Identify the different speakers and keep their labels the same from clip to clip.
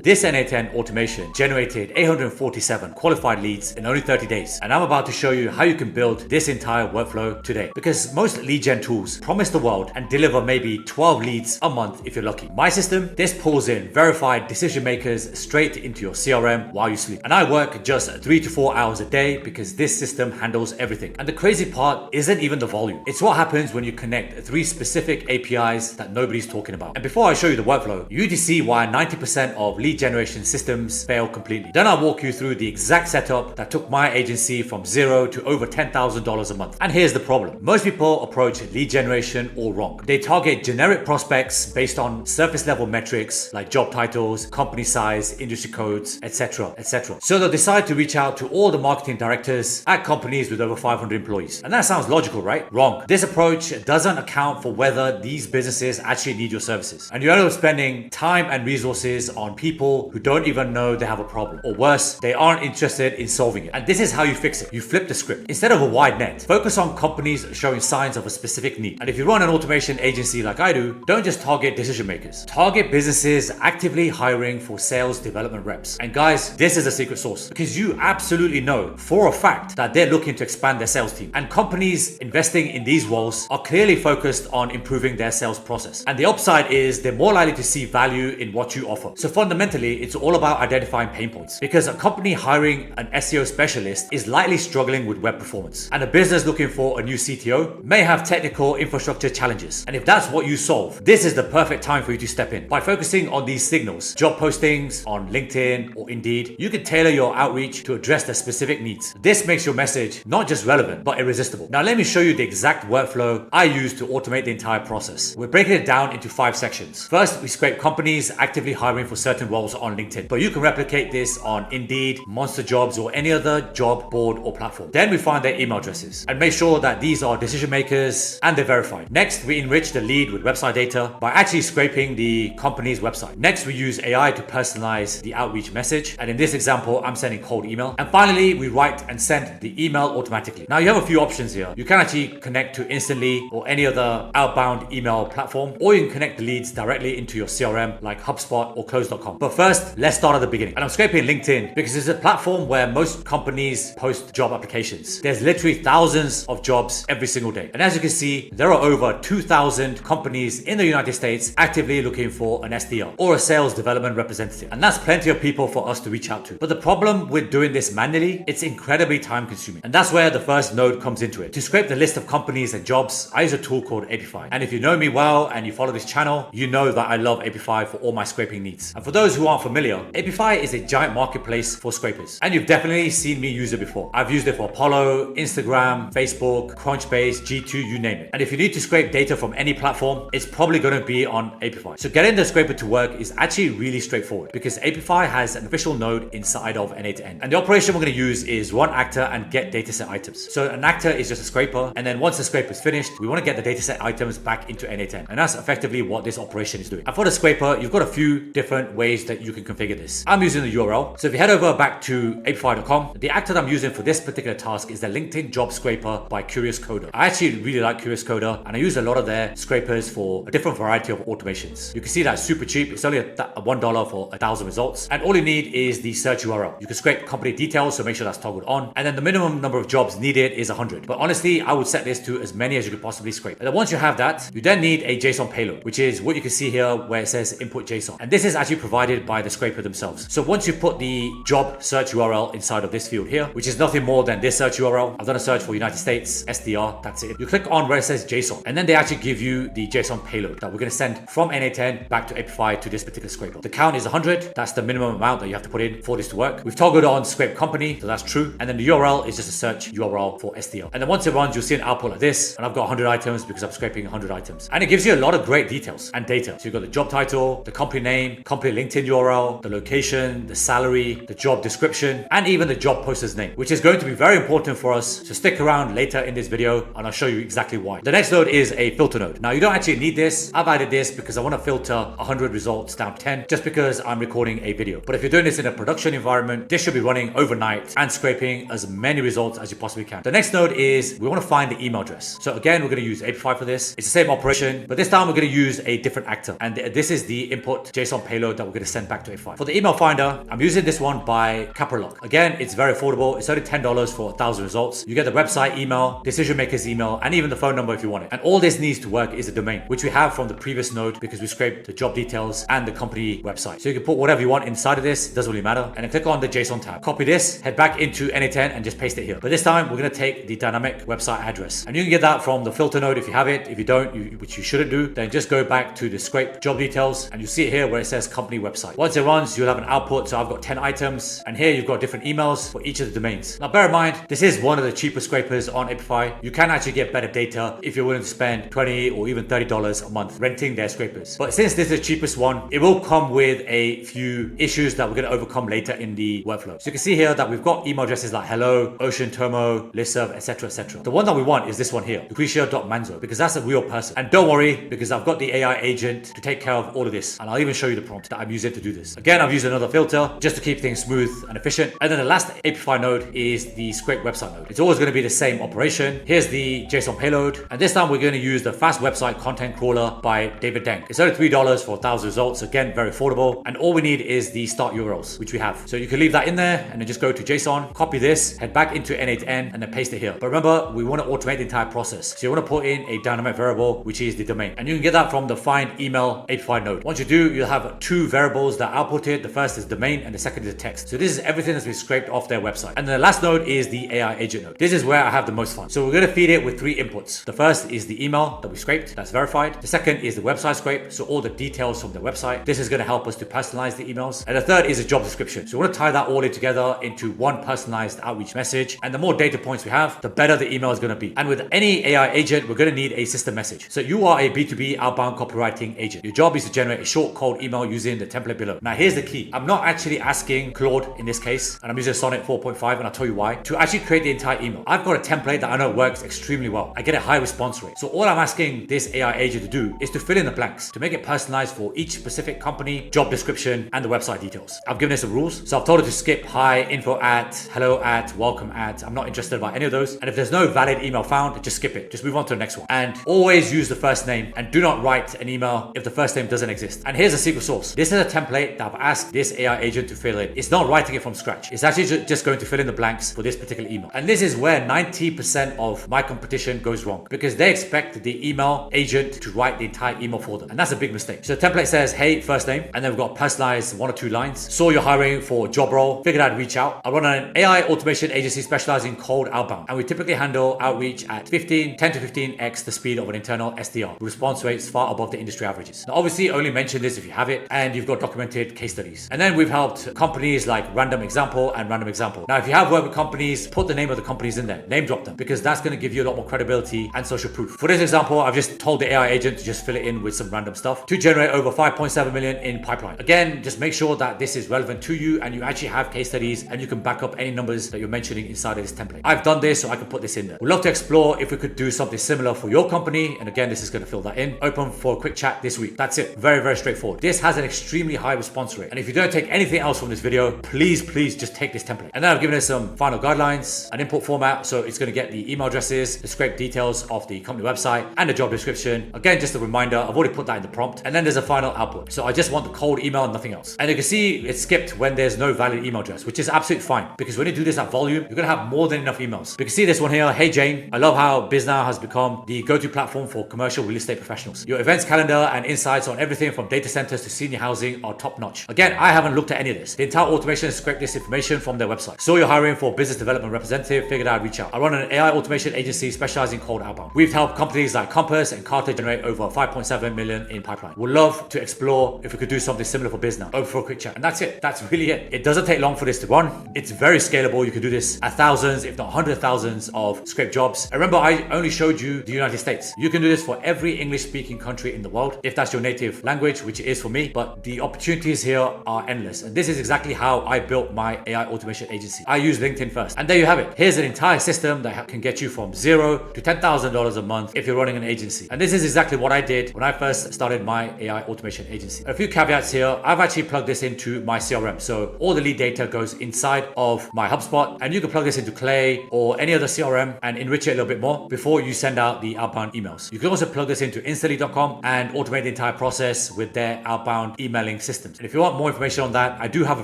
Speaker 1: This n8n automation generated 847 qualified leads in only 30 days. And I'm about to show you how you can build this entire workflow today. Because most lead gen tools promise the world and deliver maybe 12 leads a month if you're lucky. My system, this pulls in verified decision makers straight into your CRM while you sleep. And I work just 3 to 4 hours a day because this system handles everything. And the crazy part isn't even the volume. It's what happens when you connect 3 specific APIs that nobody's talking about. And before I show you the workflow, you need to see why 90% of lead generation systems fail completely. Then I'll walk you through the exact setup that took my agency from zero to over $10,000 a month. And here's the problem. Most people approach lead generation all wrong. They target generic prospects based on surface level metrics like job titles, company size, industry codes, etc., etc. So they'll decide to reach out to all the marketing directors at companies with over 500 employees. And that sounds logical, right? Wrong. This approach doesn't account for whether these businesses actually need your services. And you end up spending time and resources on people who don't even know they have a problem. Or worse, they aren't interested in solving it. And this is how you fix it. You flip the script. Instead of a wide net, focus on companies showing signs of a specific need. And if you run an automation agency like I do, don't just target decision makers. Target businesses actively hiring for sales development reps. And guys, this is a secret sauce because you absolutely know for a fact that they're looking to expand their sales team. And companies investing in these roles are clearly focused on improving their sales process. And the upside is they're more likely to see value in what you offer. So fundamentally, it's all about identifying pain points because a company hiring an SEO specialist is likely struggling with web performance, and a business looking for a new CTO may have technical infrastructure challenges. And if that's what you solve, this is the perfect time for you to step in. By focusing on these signals, job postings on LinkedIn or Indeed, you can tailor your outreach to address their specific needs. This makes your message not just relevant, but irresistible. Now let me show you the exact workflow I use to automate the entire process. We're breaking it down into 5 sections. First, we scrape companies actively hiring for certain roles on LinkedIn, but you can replicate this on Indeed, Monster Jobs, or any other job board or platform. Then we find their email addresses and make sure that these are decision makers and they're verified. Next, we enrich the lead with website data by actually scraping the company's website. Next, we use AI to personalize the outreach message. And in this example, I'm sending cold email. And finally, we write and send the email automatically. Now you have a few options here. You can actually connect to Instantly or any other outbound email platform, or you can connect the leads directly into your CRM like HubSpot or Close.com. But first, let's start at the beginning. And I'm scraping LinkedIn because it's a platform where most companies post job applications. There's literally thousands of jobs every single day. And as you can see, there are over 2,000 companies in the United States actively looking for an SDR or a sales development representative. And that's plenty of people for us to reach out to. But the problem with doing this manually, it's incredibly time consuming. And that's where the first node comes into it. To scrape the list of companies and jobs, I use a tool called Apify. And if you know me well and you follow this channel, you know that I love Apify for all my scraping needs. And for those who aren't familiar, Apify is a giant marketplace for scrapers. And you've definitely seen me use it before. I've used it for Apollo, Instagram, Facebook, Crunchbase, G2, you name it. And if you need to scrape data from any platform, it's probably going to be on Apify. So getting the scraper to work is actually really straightforward because Apify has an official node inside of n8n. And the operation we're going to use is run actor and get dataset items. So an actor is just a scraper. And then once the scraper is finished, we want to get the dataset items back into n8n. And that's effectively what this operation is doing. And for the scraper, you've got a few different ways that you can configure this. I'm using the URL. So if you head over back to apify.com, the actor that I'm using for this particular task is the LinkedIn job scraper by Curious Coder. I actually really like Curious Coder and I use a lot of their scrapers for a different variety of automations. You can see that's super cheap. It's only $1 for 1,000 results. And all you need is the search URL. You can scrape company details, so make sure that's toggled on. And then the minimum number of jobs needed is 100. But honestly, I would set this to as many as you could possibly scrape. And then once you have that, you then need a JSON payload, which is what you can see here where it says input JSON. And this is actually provided by the scraper themselves. So once you put the job search URL inside of this field here, which is nothing more than this search URL, I've done a search for United States, SDR, that's it. You click on where it says JSON, and then they actually give you the JSON payload that we're going to send from n8n back to Apify to this particular scraper. The count is 100. That's the minimum amount that you have to put in for this to work. We've toggled on scrape company, so that's true. And then the URL is just a search URL for SDR. And then once it runs, you'll see an output like this. And I've got 100 items because I'm scraping 100 items. And it gives you a lot of great details and data. So you've got the job title, the company name, company LinkedIn URL, the location, the salary, the job description, and even the job poster's name, which is going to be very important for us. So stick around later in this video and I'll show you exactly why. The next node is a filter node. Now you don't actually need this. I've added this because I want to filter 100 results down to 10 just because I'm recording a video. But if you're doing this in a production environment, this should be running overnight and scraping as many results as you possibly can. The next node is we want to find the email address. So again, we're going to use Apify for this. It's the same operation, but this time we're going to use a different actor. And this is the input JSON payload that we're going to just send back to Apify. For the email finder, I'm using this one by Capralock. Again, it's very affordable. It's only $10 for 1,000 results. You get the website email, decision maker's email, and even the phone number if you want it. And all this needs to work is a domain, which we have from the previous node because we scraped the job details and the company website. So you can put whatever you want inside of this, it doesn't really matter. And then click on the JSON tab. Copy this, head back into n8n and just paste it here. But this time we're going to take the dynamic website address. And you can get that from the filter node if you have it. If you don't, which you shouldn't do, then just go back to the scrape job details and you see it here where it says company website. Once it runs, you'll have an output. So I've got 10 items and here you've got different emails for each of the domains. Now bear in mind, this is one of the cheaper scrapers on Apify. You can actually get better data if you're willing to spend $20 or even $30 a month renting their scrapers. But since this is the cheapest one, it will come with a few issues that we're going to overcome later in the workflow. So you can see here that we've got email addresses like hello, ocean, termo, listserv, etc, etc. The one that we want is this one here, lucretia.manzo, because that's a real person. And don't worry, because I've got the AI agent to take care of all of this. And I'll even show you the prompt that I'm using to do this. Again, I've used another filter just to keep things smooth and efficient. And then the last Apify node is the scrape website node. It's always going to be the same operation. Here's the JSON payload. And this time we're going to use the fast website content crawler by David Deng. It's only $3 for 1,000 results. Again, very affordable. And all we need is the start URLs, which we have. So you can leave that in there and then just go to JSON, copy this, head back into n8n and then paste it here. But remember, we want to automate the entire process. So you want to put in a dynamic variable, which is the domain. And you can get that from the find email Apify node. Once you do, you'll have two variables that are outputted. The first is domain and the second is text. So this is everything that's been scraped off their website. And then the last node is the AI agent node. This is where I have the most fun. So we're going to feed it with three inputs. The first is the email that we scraped, that's verified. The second is the website scrape, so all the details from the website. This is going to help us to personalize the emails. And the third is a job description. So we want to tie that all in together into one personalized outreach message. And the more data points we have, the better the email is going to be. And with any AI agent, we're going to need a system message. So you are a B2B outbound copywriting agent. Your job is to generate a short cold email using the template below. Now here's the key. I'm not actually asking Claude in this case, and I'm using Sonnet 4.5 and I'll tell you why, to actually create the entire email. I've got a template that I know works extremely well. I get a high response rate. So all I'm asking this AI agent to do is to fill in the blanks, to make it personalized for each specific company, job description, and the website details. I've given it some rules. So I've told it to skip hi, info at, hello at, welcome at. I'm not interested about any of those. And if there's no valid email found, just skip it. Just move on to the next one. And always use the first name and do not write an email if the first name doesn't exist. And here's a secret sauce. This is a template that I've asked this AI agent to fill in. It's not writing it from scratch. It's actually just going to fill in the blanks for this particular email. And this is where 90% of my competition goes wrong, because they expect the email agent to write the entire email for them. And that's a big mistake. So the template says, hey, first name, and then we've got personalized 1 or 2 lines. Saw you're hiring for a job role, figured I'd reach out. I run an AI automation agency specializing in cold outbound. And we typically handle outreach at 10 to 15x the speed of an internal SDR, with response rates far above the industry averages. Now, obviously, only mention this if you have it and you've got documented case studies. And then we've helped companies like Random Example and Random Example. Now, if you have worked with companies, put the name of the companies in there, name drop them, because that's going to give you a lot more credibility and social proof. For this example, I've just told the AI agent to just fill it in with some random stuff to generate over 5.7 million in pipeline. Again, just make sure that this is relevant to you and you actually have case studies and you can back up any numbers that you're mentioning inside of this template. I've done this, so I can put this in there. We'd love to explore if we could do something similar for your company. And again, this is going to fill that in. Open for a quick chat this week. That's it. Very, very straightforward. This has an extremely high response rate. And if you don't take anything else from this video, please just take this template. And then I've given it some final guidelines, an input format. So it's going to get the email addresses, the scrape details of the company website, and the job description. Again, just a reminder, I've already put that in the prompt. And then there's a final output. So I just want the cold email and nothing else. And you can see it's skipped when there's no valid email address, which is absolutely fine, because when you do this at volume, you're going to have more than enough emails. You can see this one here. Hey Jane, I love how BizNow has become the go-to platform for commercial real estate professionals. Your events calendar and insights on everything from data centers to senior housing are top notch. Again, I haven't looked at any of this. The entire automation scraped this information from their website. So you're hiring for a business development representative, figured I'd reach out. I run an AI automation agency specializing in cold outbound. We've helped companies like Compass and Carter generate over 5.7 million in pipeline. We'd love to explore if we could do something similar for BizNow. Open for a quick chat. And that's it. That's really it. It doesn't take long for this to run. It's very scalable. You can do this at thousands, if not hundreds of thousands of scraped jobs. And remember, I only showed you the United States. You can do this for every English speaking country in the world, if that's your native language, which it is for me. But the opportunities here are endless. And this is exactly how I built my AI automation agency. I use LinkedIn first. And there you have it. Here's an entire system that can get you from $0 to $10,000 a month if you're running an agency. And this is exactly what I did when I first started my AI automation agency. A few caveats here. I've actually plugged this into my CRM. So all the lead data goes inside of my HubSpot, and you can plug this into Clay or any other CRM and enrich it a little bit more before you send out the outbound emails. You can also plug this into instantly.com and automate the entire process with their outbound emailing emailing systems. And if you want more information on that, I do have a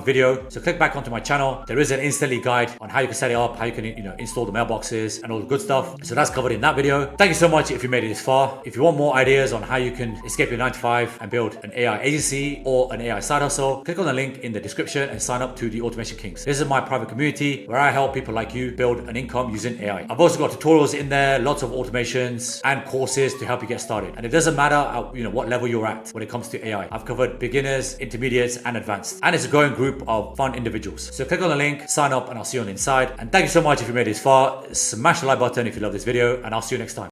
Speaker 1: video. So click back onto my channel. There is an instantly guide on how you can set it up, how you can, install the mailboxes and all the good stuff. So that's covered in that video. Thank you so much if you made it this far. If you want more ideas on how you can escape your 9 to 5 and build an AI agency or an AI side hustle, click on the link in the description and sign up to the Automation Kings. This is my private community where I help people like you build an income using AI. I've also got tutorials in there, lots of automations and courses to help you get started. And it doesn't matter what level you're at when it comes to AI. I've covered beginners, intermediates, and advanced. And it's a growing group of fun individuals. So click on the link, sign up, and I'll see you on the inside. And thank you so much if you made it this far. Smash the like button if you love this video, and I'll see you next time.